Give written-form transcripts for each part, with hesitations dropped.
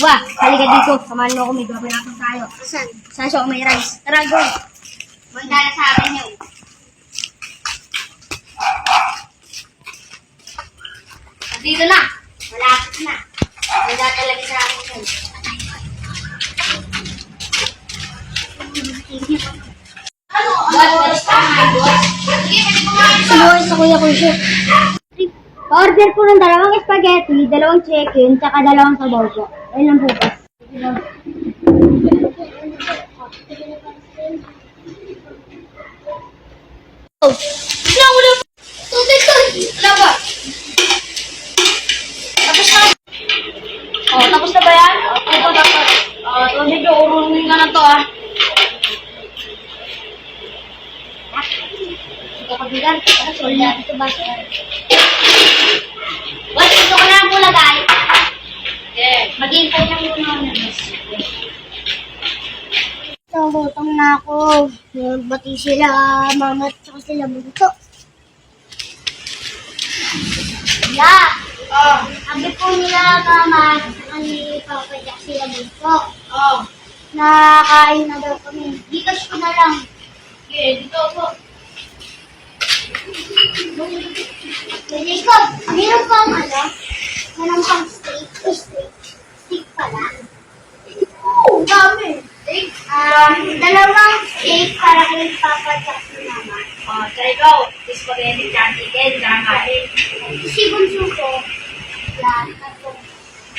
Ba, halika dito. Samahan mo ako, may gagawin tayo. Saan? Saan siya may rice? Tara, go. Magdala sa akin yun. Dito na. Malapit na. Magdala talaga sa akin yun. Boss, ka nga, boss. Sige, pwede kumain Si boss, sa kuya ko siya. Pa-order po ng 2 spaghetti, 2 chicken, tsaka 2 sabaw po. Ayun lang po, boss. Oh, wala, wala. Tubig ko. Wala ba? Tapos na. Oh, tapos na ba yan? Ito dapat. Tubig ko, urungin ka na to, ah. Ito kabigan. Wala dito ba? Boss, ito ka na po lagay. Yeah. Maghihintay lang muna. So, gutom na ako. Nagbati sila, mama at saka sila bunso. Yeah. Oh. Sabi po nila mama, saka ni Papa Jack sila bunso. Oh. Nakakain na daw kami. Gcash ko na lang. Okay, dito po. Jacob, meron pang meron pang steak. Steak pala. Oo, dami. Steak? 2 steak para kay Papa Jack si mama. Oh, tsaka ikaw, spaghetti, tsaka chicken, tsaka kain. Si bunso ko, lahat na po.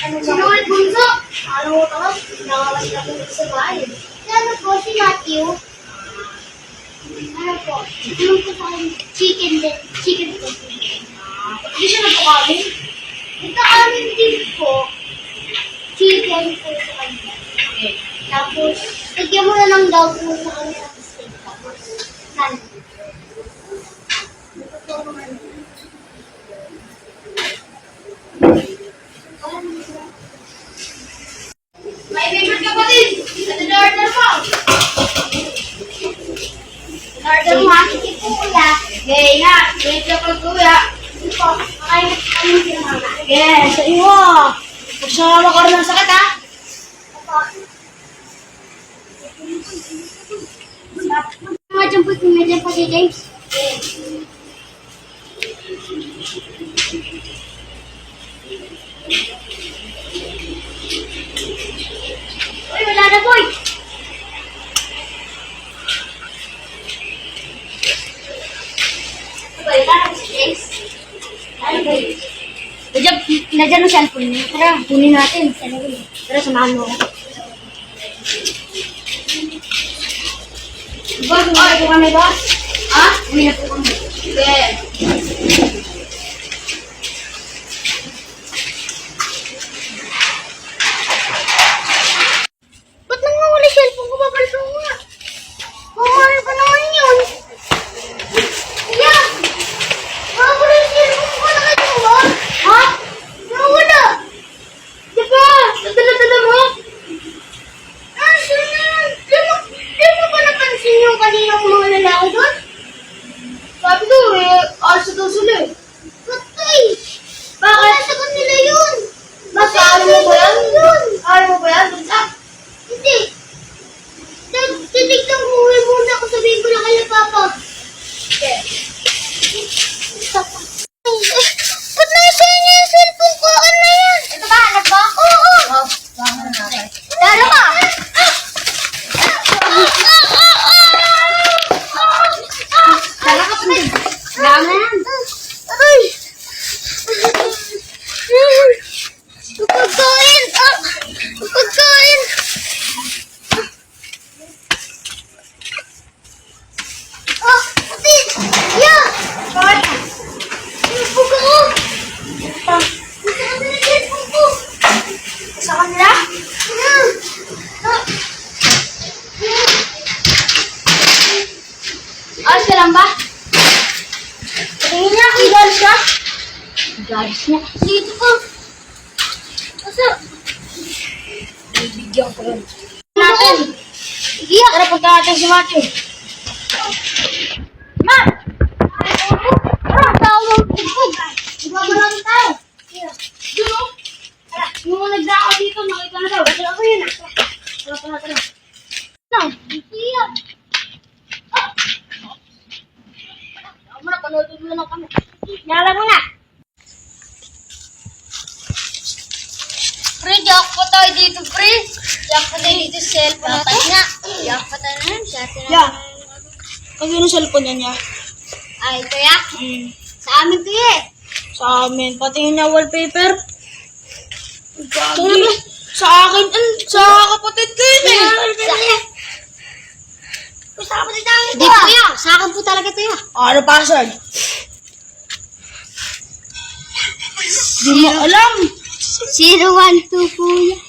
Sino ulit bunso? Ano ko ito? Nakawala na po sa bahay. Ano po, si Matthew? Ano po? Ano po sa akin? Chicken din. Chicken po. Hindi siya nagpakain. Ito amin din po. Chicken po sa kanya. Okay. Tapos, lagyan mo na lang daw po sa kanya ng steak. Tapos, saan? Ito po naman. May favorite ka pa din. Ano na-order mo? Order mo akin si Kuya. Okay, nga. Wait ka pa, kuya. Ito po, makain si Mama. Yes, sa iyo. Huwag siya makaroon ng sakit, ha? Ito. Medyo po si James. Uy, wala na boy. Wala na si James. Ano ba yun? Nandiyan ang cellphone niya. Tara, kunin natin. Tara, samahan mo ako. Boss, uwi na po kami, boss. Ha? Uwi na po kami. Sige. Ba't nangawala cellphone ko? Babalikan mo nga. Mamahal pa naman yun. Yeah! Nawala yung cellphone ko. Nakita mo ba? Ha? Nawala. Diba? Nadala-dala mo? Sure na yun. Di mo ba napansin yung kaninang mga lalaki doon? Sabi ko aso daw sila eh. Patay! Bakit? Nasa kanila yun. Basta alam mo ba yan? Alam mo ba yan? Bunsa? Hindi. Titignan ko muna ako sabihin ko na kay Papa. Okay. Papa. Ba't nasa inyo yung cellphone ko? Ano na yan? Ito ba? Anak ba? Oo. Oh, baka na natin. Lalo ka? Tara ka pa. Alam na yan. Aray! Pagkain! Pagkain! Ate! Yeah! Bakit? Pagka ko! Gusto ko na cellphone ko! Sa kanila? Ayos ka lang ba? Tingin niya, kung galis ka? Galis niya. Dito ko! Asa? Bibigyan ko yun. Natin. Iya! Tara, punta natin si Matthew. Ma! Tara, tao ng tugtog! Ibabalangin tayo! Doon o. Tara, yung nagdakaw dito, nakita na daw. may jackpot tayo dito, pre. Jackpot tayo dito sa cellphone natin. Nga. Jackpot tayo na. Yeah. Pag yun ang cellphone niya. Ay, kaya? Sa amin to eh. Sa amin. Pati niya wallpaper. Sino ba? Sa akin. Sa kapatid ko yun eh. Sa kapatid namin ito. Di po yan. Sa akin po talaga ito yan. Ano password? Di mo alam. 012 po yan.